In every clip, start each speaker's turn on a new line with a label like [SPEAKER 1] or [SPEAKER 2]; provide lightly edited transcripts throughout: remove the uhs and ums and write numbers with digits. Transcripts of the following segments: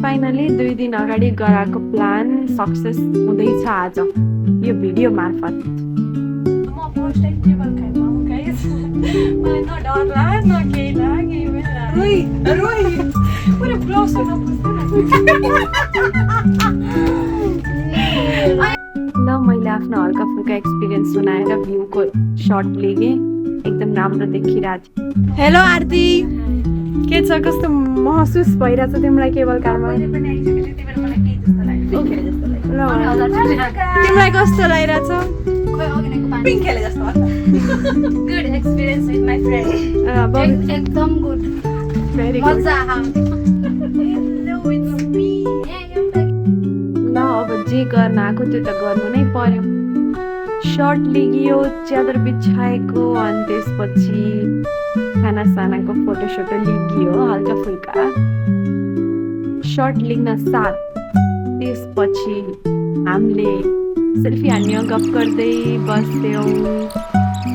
[SPEAKER 1] Finally 2 दिन अगाडि गराएको प्लान सक्सेस हुँदैछ आज यो भिडियो मार्फत।
[SPEAKER 2] म फर्स्ट टाइम केबल खाइमा हो गाइस। मलाई न डर लाग्यो न केही लाग्यो। रोइ पुरै ब्लस हुन
[SPEAKER 1] ल मैले आफ्नो हल्का फुल्का एक्सपिरियन्स सुनाएर भ्यूको शट लिएँ। एकदम राम्रो देखिरहेको थियो।
[SPEAKER 2] हेलो आरती, के छ, कस्तो महसुस भइरहेछ तिमीलाई केबल कारमा? तिमीलाई कस्तो लागिरहेछ? पिङ खेले जस्तो
[SPEAKER 3] Good experience with my friend. एकदम good.
[SPEAKER 1] Very good.
[SPEAKER 3] मजा आयो।
[SPEAKER 1] ल अब जे गर्न आएको त्यो त गर्नु नै पर्यो। सर्ट लिगियो, च्यादर बिछाएको, अनि त्यसपछि खानासानाको फोटोसोटो लिगियो हल्का फुल्का। सर्ट लिग्न साथ त्यसपछि हामीले सेल्फी हान्यो, गफ गर्दै बस्थ्यौँ।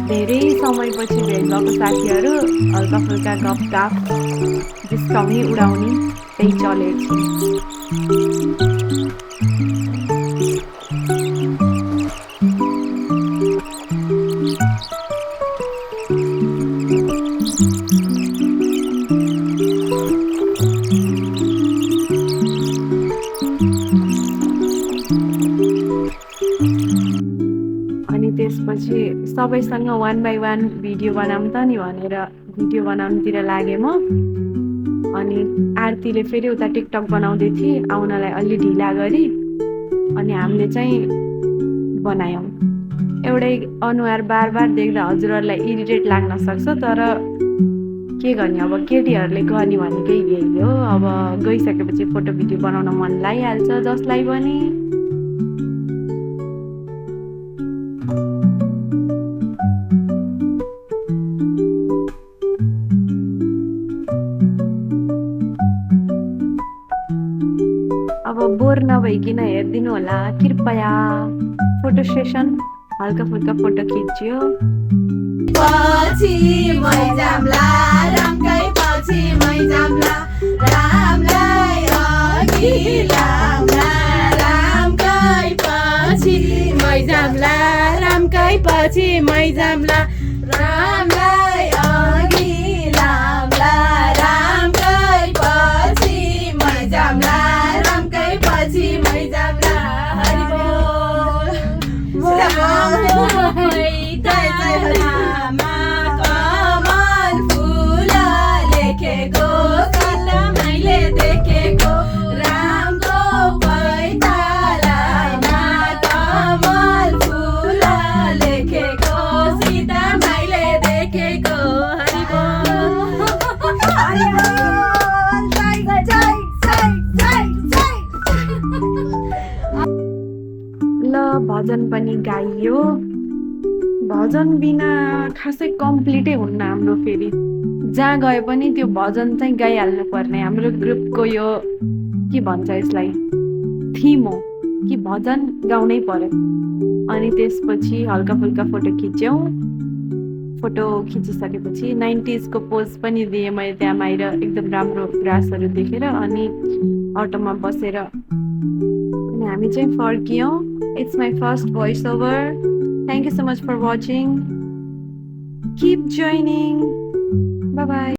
[SPEAKER 1] धेरै समयपछि भेट भएको साथीहरू, हल्का फुल्का गफगाफ जिस्काउने उडाउने त्यही चलेको छ। अनि त्यसपछि सबैसँग 1 by 1 भिडियो बनाऊँ त नि भनेर भिडियो बनाउनुतिर लागेँ म। अनि आरतीले फेरि उता टिकटक बनाउँदै थिए, आउनलाई अलि ढिला गरी अनि हामीले चाहिँ बनायौँ। एउटै अनुहार बार बार देख्दा हजुरहरूलाई इरिटेट लाग्न सक्छ, तर के गर्ने, अब केटीहरूले गर्ने भनेकै यही हो। अब गइसकेपछि फोटो भिडियो बनाउन मन लागिहाल्छ जसलाई पनि। अब बोर नभइकन हेरिदिनु होला कृपया। फोटो सेसन हल्का फुल्का फोटो खिच्यो।
[SPEAKER 3] पछि मै जाम्ला रामकै पछि मै जाम्ला रामलाई अघि लाम्ला रामकै पछि मै जाम्ला रामकै पछि मै जाम्ला रामलाई अघि लाम्ला रामकै पछि मै जाम्ला रामकै पछि मै जाम्ला। हरि बोल कमल फुल लेखेको कता मैले देखेको रामको पैतालामा कमल फुल लेखेको सीता मैले देखेको। हरि बोल हरि बोल जय जय जय जय जय।
[SPEAKER 1] ल भजन पनि गाइयो। भजन बिना खासै कम्प्लिटै हुन्न हाम्रो। फेरि जहाँ गए पनि त्यो भजन चाहिँ गाइहाल्नु पर्ने हाम्रो ग्रुपको यो के भन्छ यसलाई थिम हो कि भजन गाउनै पर्यो। अनि त्यसपछि हल्का फुल्का फोटो खिच्यौँ। फोटो खिचिसकेपछि 90s को पोज पनि दिएँ मैले त्यहाँ बाहिर एकदम राम्रो ग्रासहरू देखेर। अनि अटोमा बसेर अनि हामी चाहिँ फर्कियौँ। It's my first voice over. Thank you so much for watching. Keep joining. Bye bye.